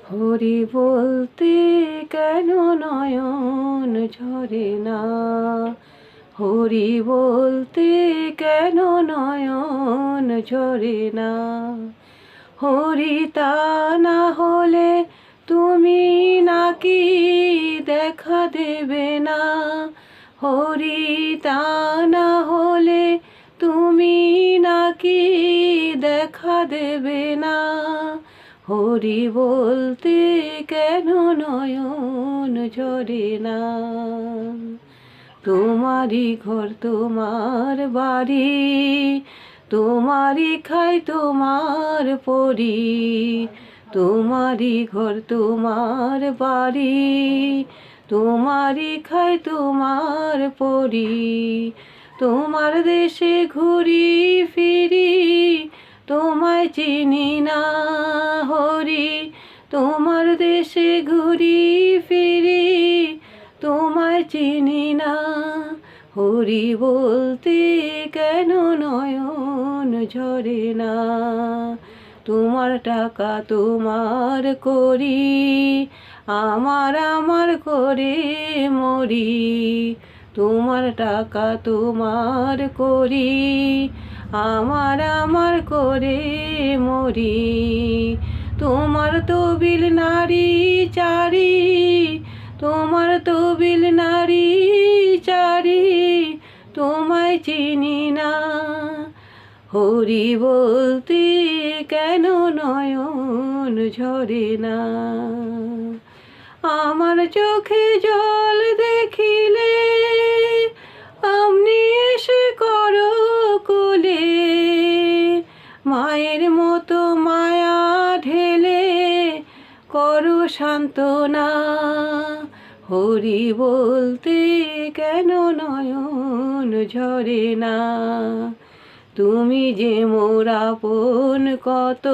হরি বলতে কেন নয়ন ঝরে না, হরি বলতে কেন নয়ন ঝরে না। হরি তা না হলে তুমি নাকি দেখা দেবে না, হরি তা না হলে তুমি নাকি দেখা দেবে না। হরি বলতে কেন নয়ন ঝরে না। তোমারই ঘর তোমার বাড়ি, তোমারই খাই তোমার পরি, তোমারই ঘর তোমার বাড়ি, তোমারই খাই তোমার পরি। তোমার দেশে ঘুরি ফিরি তোমায় চিনি না, হরি তোমার দেশে ঘুরি ফিরি তোমায় চিনি না। হরি বলতে কেন নয়ন ঝরে না। তোমার টাকা তোমার করি, আমার আমার করে মরি, তোমার টাকা তোমার করি, আমার আমার করে মরি। তোমার তবিল নারী চারি, তোমার তবিল নারী চারি তোমায় চিনি না। হরি বলতে কেন নয়ন ঝরে না। আমার চোখে জল দেখিলে আমনি এসে করো কোলে, মায়ের মতো মায়া ঢেলে করো সান্ত্বনা। হরি বলতে কেন নয়ন ঝরে না। তুমি যে মোর আপন কত,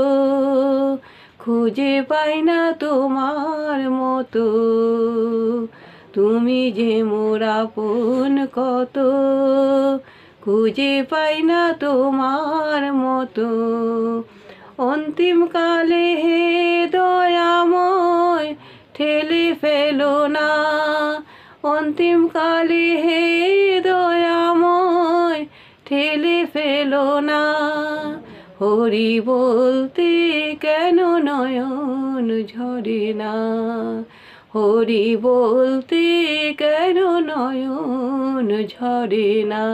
খুঁজে পাই না তোমার মতো। তুমি যে মোর আপন কত, খুঁজে পাই না তোমার মতো। অন্তিম কালে হে দয়াময় ঠেলে ফেলো না, অন্তিম কালে হে দয়াময় ঠেলে ফেলো না। হরি বলতে কেন নয়ন ঝরে না, হরি বলতে কেন নয়ন ঝরে না।